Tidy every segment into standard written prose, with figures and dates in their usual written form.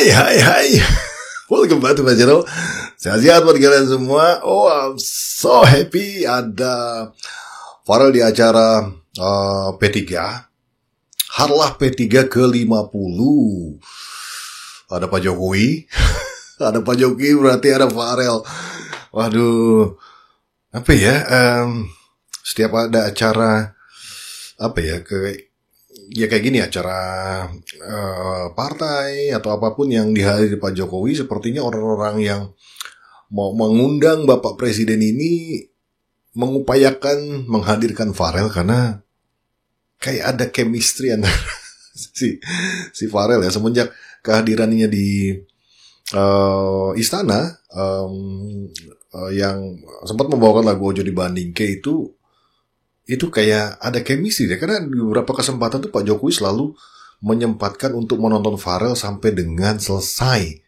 Hai. Welcome back to my channel. Sehat-sehat buat kalian semua. Oh, I'm so happy. Ada Farel di acara P3. Harlah P3 ke-50. Ada Pak Jokowi. Ada Pak Jokowi berarti ada Farel. Waduh. Apa ya? Setiap ada acara kayak gini, acara partai atau apapun yang dihadiri Pak Jokowi, sepertinya orang-orang yang mau mengundang Bapak Presiden ini mengupayakan menghadirkan Farel karena kayak ada chemistry antara si Farel ya, semenjak kehadirannya di istana yang sempat membawakan lagu Ojo Dibandingke itu kayak ada chemistry ya, karena di beberapa kesempatan tuh Pak Jokowi selalu menyempatkan untuk menonton Farel sampai dengan selesai.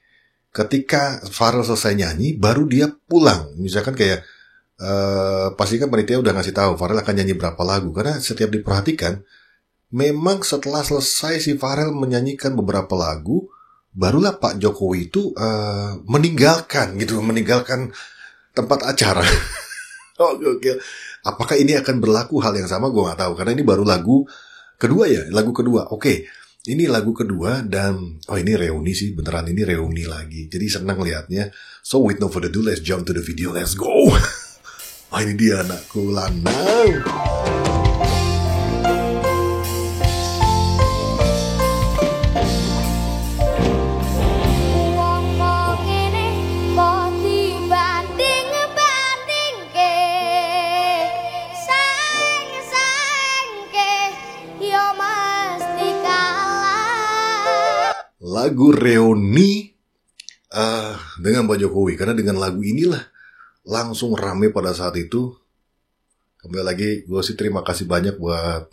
Ketika Farel selesai nyanyi, baru dia pulang. Misalkan kayak pastikan panitia udah ngasih tahu Farel akan nyanyi berapa lagu, karena setiap diperhatikan, memang setelah selesai si Farel menyanyikan beberapa lagu, barulah Pak Jokowi itu meninggalkan tempat acara. Oke. Apakah ini akan berlaku hal yang sama? Gue gak tahu. Karena ini baru lagu kedua ya. Lagu kedua. Oke. Ini lagu kedua dan ini reuni sih. Beneran ini reuni lagi. Jadi senang lihatnya. So with no further ado, let's jump to the video. Let's go. Ini dia anakku lanang. Lagu reuni dengan Pak Jokowi, karena dengan lagu inilah langsung rame pada saat itu. Kembali lagi, gue sih terima kasih banyak buat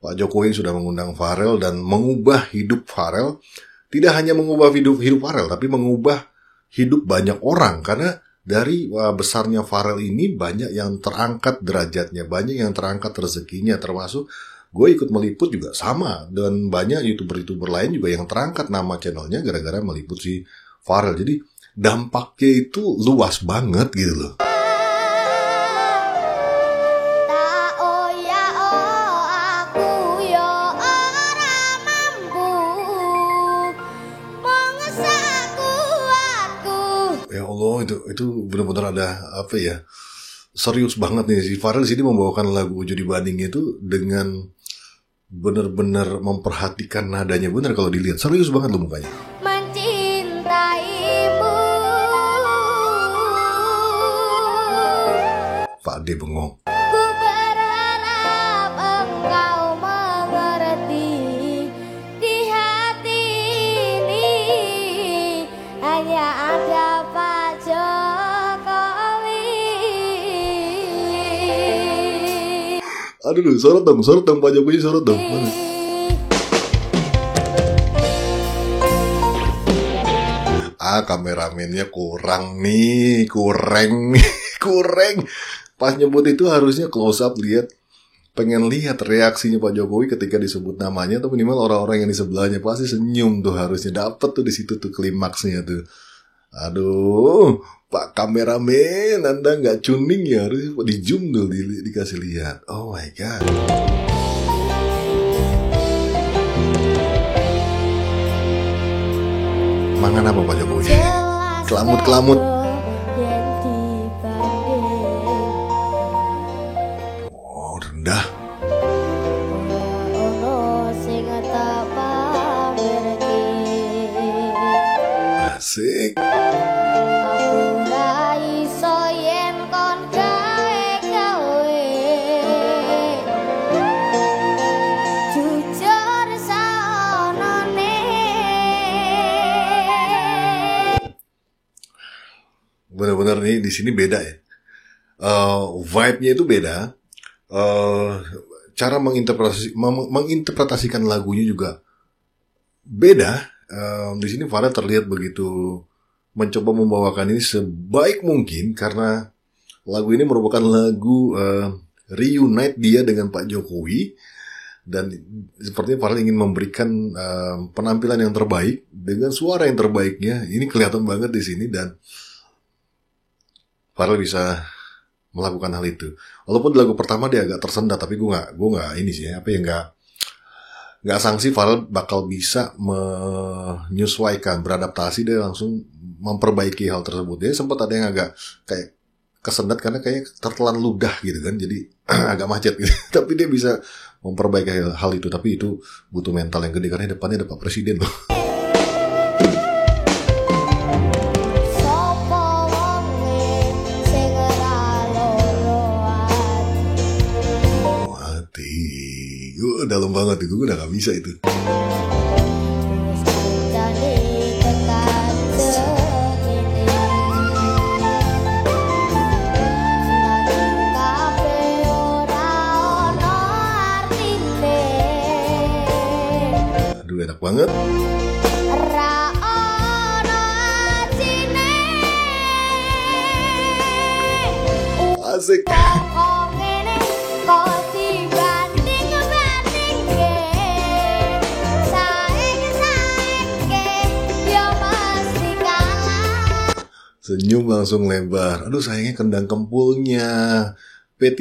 Pak Jokowi yang sudah mengundang Farel dan mengubah hidup Farel. Tidak hanya mengubah hidup Farel, tapi mengubah hidup banyak orang. Karena dari besarnya Farel ini banyak yang terangkat derajatnya, banyak yang terangkat rezekinya, termasuk gue ikut meliput juga sama, dan banyak YouTuber lain juga yang terangkat nama channelnya gara-gara meliput si Farel. Jadi dampaknya itu luas banget gitu loh. Ya Allah, itu benar-benar ada serius banget nih si Farel di sini membawakan lagu Ojo Dibandingke itu dengan benar-benar memperhatikan nadanya. Benar kalau dilihat serius banget loh mukanya. Mencintaimu. Pak D bengong. Ku berharap engkau mengerti, di hati ini hanya ada Pak Jokowi. Aduh, sorot dong Pak Jokowi, sorot dong. Mana? Kameramennya kurang. Pas nyebut itu harusnya close up, lihat. Pengen lihat reaksinya Pak Jokowi ketika disebut namanya, atau minimal orang-orang yang di sebelahnya pasti senyum tuh, harusnya dapet tuh di situ tuh klimaksnya tuh. Aduh, Pak kameramen, Anda nggak tuning ya, harus di zoom dulu, dikasih lihat. Oh my god. Mangan apa Pak Jokowi? Kelamut. Oh, rendah. Asik. Benar-benar nih di sini beda ya. Vibe-nya itu beda. Cara menginterpretasikan lagunya juga beda. Di sini Farel terlihat begitu mencoba membawakan ini sebaik mungkin, karena lagu ini merupakan lagu reunite dia dengan Pak Jokowi. Dan sepertinya Farel ingin memberikan penampilan yang terbaik dengan suara yang terbaiknya. Ini kelihatan banget di sini dan Farel bisa melakukan hal itu. Walaupun di lagu pertama dia agak tersendat, tapi gue nggak ini sih, nggak sangsi Farel bakal bisa menyesuaikan, beradaptasi, dia langsung memperbaiki hal tersebut. Dia sempat ada yang agak kayak kesendat karena kayak tertelan ludah gitu kan, jadi agak macet gitu. Tapi dia bisa memperbaiki hal itu, tapi itu butuh mental yang gede karena depannya ada Pak Presiden loh. Mati, dalam banget itu, gue udah gak bisa itu. Enak banget. Asik. Senyum langsung lebar. Aduh, sayangnya kendang kempulnya. P3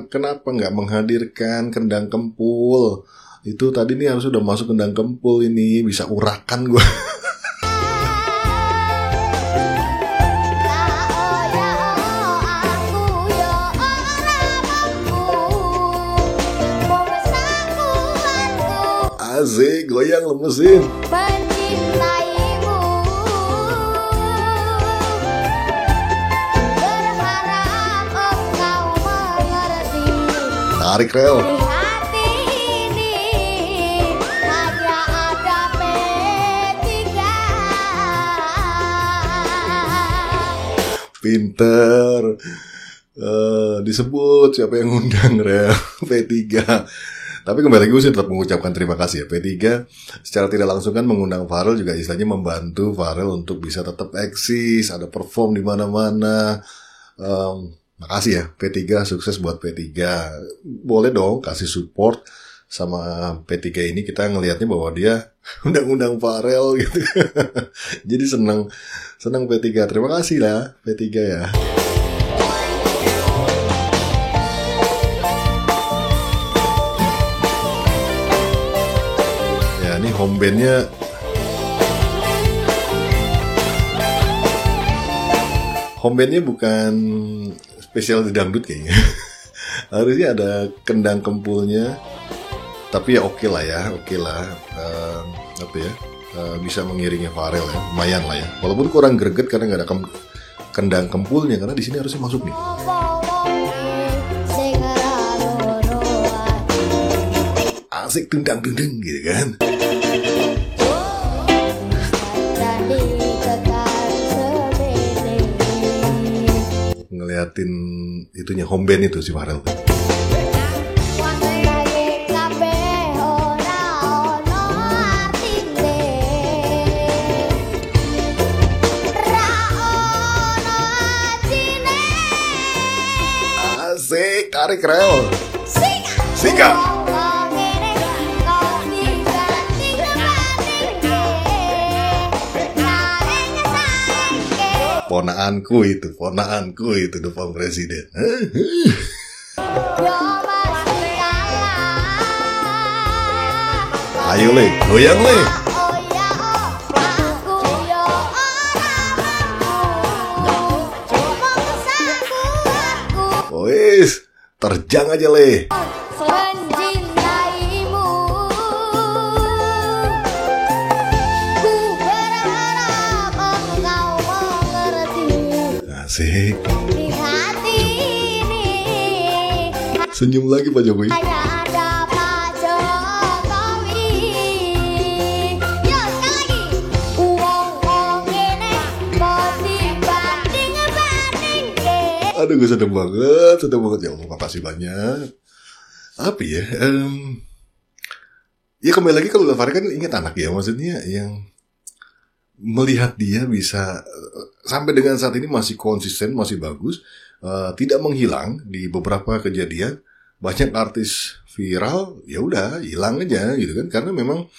kenapa nggak menghadirkan kendang kempul? Itu tadi nih harus udah masuk kendang kempul ini, bisa urakan gue. Asik, goyang lemesin. Tarik rel. Pinter. Disebut siapa yang ngundang rel P3. Tapi kembali lagi gue sih tetap mengucapkan terima kasih ya. P3 secara tidak langsung kan mengundang Farel, juga istilahnya membantu Farel untuk bisa tetap eksis, ada perform di mana-mana. Makasih ya P3, sukses buat P3. Boleh dong kasih support sama P3 ini, kita ngelihatnya bahwa dia undang-undang Farel gitu. Jadi senang P3. Terima kasih lah P3 ya. Ya ini home bandnya bukan spesial di dangdut kayaknya. Harusnya ada kendang kempulnya. Tapi ya oke lah. Bisa mengiringi Farel ya, lumayan lah ya. Walaupun kurang greget karena nggak ada kendang kempulnya, karena di sini harusnya masuk nih. Asik dendang gitu kan. Ngeliatin itunya home band itu si Farel. Asik, tarik rel. Sika. Ponaanku itu Depan Presiden. Ayo le, goyang le. Wes, terjang aja le. Asik. Senyum lagi Pak Jokowi. Aduh, gue seneng banget ya Allah, makasih banyak. Apa ya? Ya kembali lagi kalau Farel kan ingat anak ya, maksudnya yang melihat dia bisa sampai dengan saat ini masih konsisten, masih bagus, tidak menghilang di beberapa kejadian. Banyak artis viral, ya udah hilang aja gitu kan, karena memang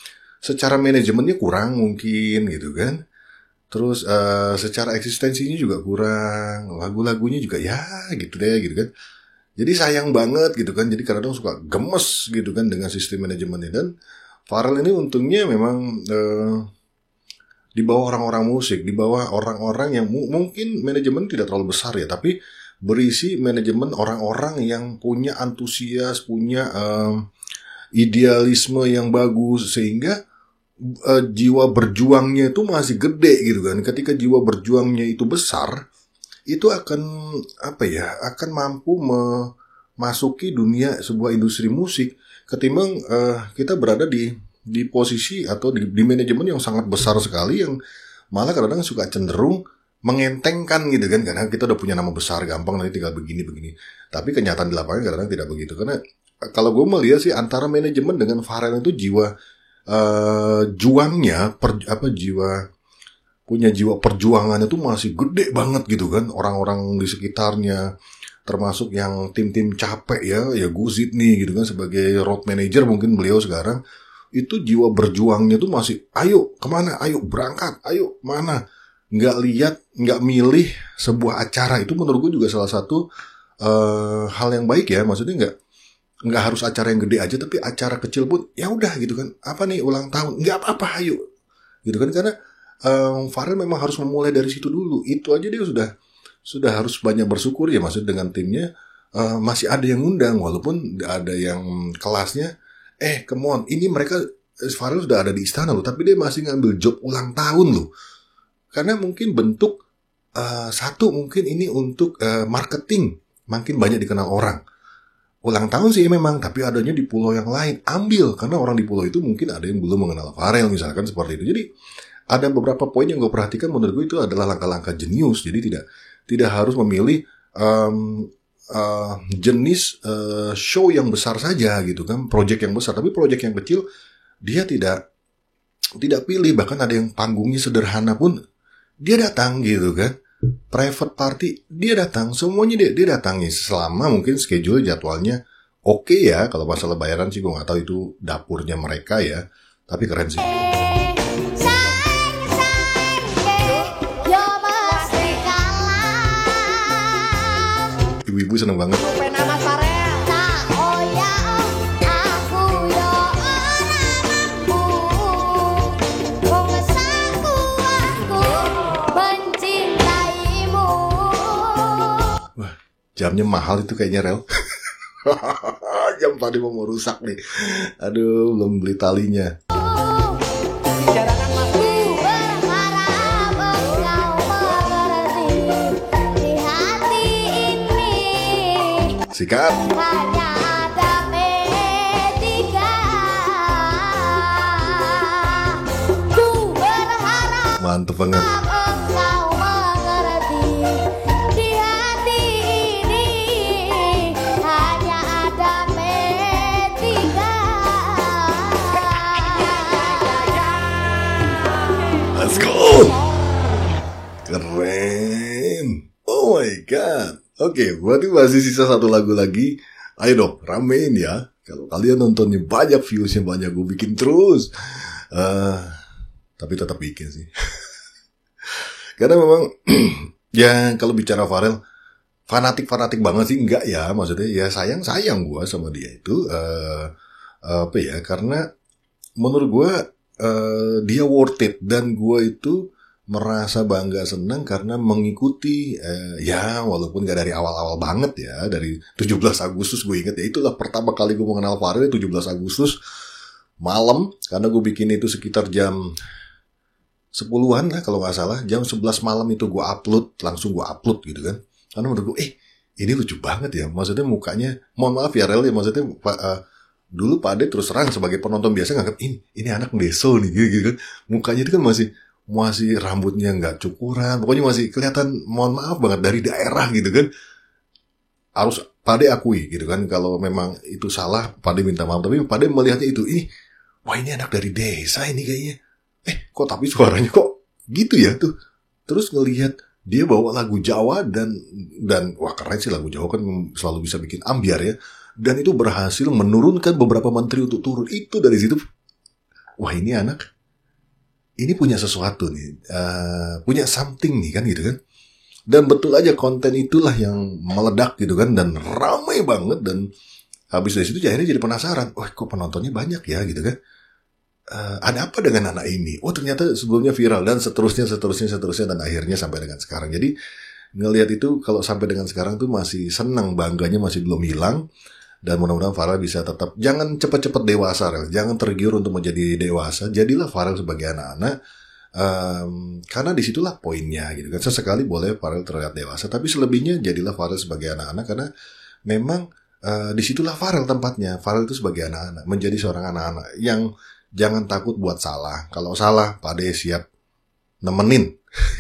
secara manajemennya kurang mungkin gitu kan. Terus secara eksistensinya juga kurang, lagu-lagunya juga ya gitu deh gitu kan. Jadi sayang banget gitu kan. Jadi kadang-kadang suka gemes gitu kan dengan sistem manajemennya. Dan Pharrell ini untungnya memang di bawah orang-orang musik, di bawah orang-orang yang mungkin manajemen tidak terlalu besar ya, tapi berisi manajemen orang-orang yang punya antusias, punya idealisme yang bagus, sehingga jiwa berjuangnya itu masih gede gitu kan. Ketika jiwa berjuangnya itu besar, itu akan akan mampu memasuki dunia sebuah industri musik ketimbang kita berada di posisi atau di manajemen yang sangat besar sekali, yang malah kadang-kadang suka cenderung mengentengkan gitu kan, karena kita udah punya nama besar, gampang nanti tinggal begini. Tapi kenyataan di lapangan kadang-kadang tidak begitu. Karena kalau gue melihat sih antara manajemen dengan Pharrell itu jiwa juangnya, punya jiwa perjuangannya itu masih gede banget gitu kan. Orang-orang di sekitarnya, termasuk yang tim-tim capek ya Guzit nih gitu kan, sebagai road manager mungkin beliau sekarang, itu jiwa berjuangnya tuh masih ayo kemana, ayo berangkat, ayo mana, nggak milih sebuah acara. Itu menurut gue juga salah satu hal yang baik ya, maksudnya nggak harus acara yang gede aja, tapi acara kecil pun ya udah gitu kan, apa nih ulang tahun, nggak apa-apa ayo gitu kan. Karena Pharrell memang harus memulai dari situ dulu. Itu aja dia sudah harus banyak bersyukur ya, maksudnya dengan timnya masih ada yang ngundang walaupun ada yang kelasnya come on, ini mereka Pharrell sudah ada di istana loh, tapi dia masih ngambil job ulang tahun loh. Karena mungkin bentuk satu mungkin ini untuk marketing, makin banyak dikenal orang. Ulang tahun sih memang, tapi adanya di pulau yang lain, ambil, karena orang di pulau itu mungkin ada yang belum mengenal Pharrell misalkan seperti itu. Jadi ada beberapa poin yang gue perhatikan, menurut gue itu adalah langkah-langkah jenius. Jadi tidak harus memilih jenis show yang besar saja gitu kan, project yang besar, tapi project yang kecil dia tidak pilih. Bahkan ada yang panggungnya sederhana pun dia datang gitu kan, private party dia datang, semuanya dia datangi, selama mungkin schedule jadwalnya oke ya. Kalau masalah bayaran sih gue nggak tahu, itu dapurnya mereka ya, tapi keren sih. Ibu-ibu seneng banget. Wah, jamnya mahal itu kayaknya, Rel. Jam tadi mau rusak nih. Aduh, belum beli talinya. Sikat. Mantep banget. Let's go. Keren. Oh my god. Oke, berarti masih sisa satu lagu lagi. Ayo dong, ramein ya. Kalau kalian nontonnya banyak, viewsnya banyak, gue bikin terus. Tapi tetap bikin sih. Karena memang ya kalau bicara Pharrell, fanatik banget sih enggak ya. Maksudnya ya sayang gue sama dia itu. Karena menurut gue dia worth it. Dan gue itu merasa bangga, senang karena mengikuti walaupun gak dari awal-awal banget ya, dari 17 Agustus gue inget ya, itulah pertama kali gue mengenal Pharrell, 17 Agustus malam, karena gue bikin itu sekitar jam 10-an lah kalau gak salah, jam 11 malam itu gue langsung gue upload gitu kan. Karena menurut gue ini lucu banget ya, maksudnya mukanya, mohon maaf ya Rel ya, maksudnya dulu Pak Ade terus terang sebagai penonton biasa nganggap ini anak deso nih gitu kan, mukanya itu kan masih rambutnya nggak cukuran, pokoknya masih kelihatan, mohon maaf banget, dari daerah gitu kan. Harus Pade akui gitu kan, kalau memang itu salah Pade minta maaf, tapi Pade melihatnya itu, wah ini anak dari desa ini kayaknya, kok tapi suaranya kok gitu ya tuh. Terus ngelihat dia bawa lagu Jawa dan wah keren sih, lagu Jawa kan selalu bisa bikin ambiar ya, dan itu berhasil menurunkan beberapa menteri untuk turun. Itu dari situ wah ini anak, ini punya sesuatu nih, punya something nih kan gitu kan. Dan betul aja konten itulah yang meledak gitu kan, dan ramai banget. Dan habis dari situ akhirnya jadi penasaran, wah kok penontonnya banyak ya gitu kan. Ada apa dengan anak ini? Oh ternyata sebelumnya viral, dan seterusnya, dan akhirnya sampai dengan sekarang. Jadi ngelihat itu kalau sampai dengan sekarang tuh masih senang, bangganya masih belum hilang. Dan mudah-mudahan Farel bisa tetap, jangan cepat-cepat dewasa, Rel. Jangan tergiur untuk menjadi dewasa. Jadilah Farel sebagai anak-anak. Karena disitulah poinnya gitu kan. Sesekali boleh Farel terlihat dewasa, tapi selebihnya jadilah Farel sebagai anak-anak, karena memang disitulah Farel tempatnya. Farel itu sebagai anak-anak, menjadi seorang anak-anak yang jangan takut buat salah. Kalau salah, Pak Ade siap nemenin.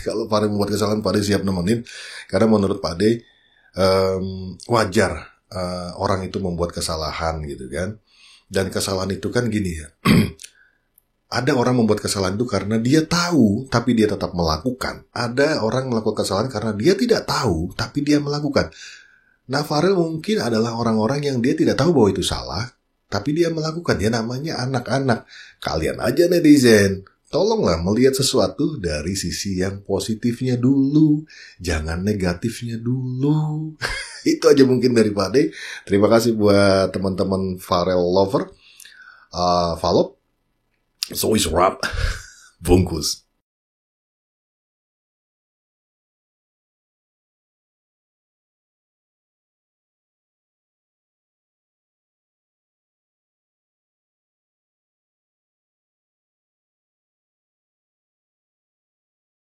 Kalau Farel membuat kesalahan, Pak Ade siap nemenin. Karena menurut Pak Ade wajar orang itu membuat kesalahan gitu kan. Dan kesalahan itu kan gini ya. Ada orang membuat kesalahan itu karena dia tahu tapi dia tetap melakukan. Ada orang melakukan kesalahan karena dia tidak tahu tapi dia melakukan. Nah, Farel mungkin adalah orang-orang yang dia tidak tahu bahwa itu salah tapi dia melakukan. Dia namanya anak-anak. Kalian aja netizen, tolonglah melihat sesuatu dari sisi yang positifnya dulu, jangan negatifnya dulu. Itu aja mungkin dari Pak Ade. Terima kasih buat teman-teman Farel lover. Follow. So is rap. Bungkus.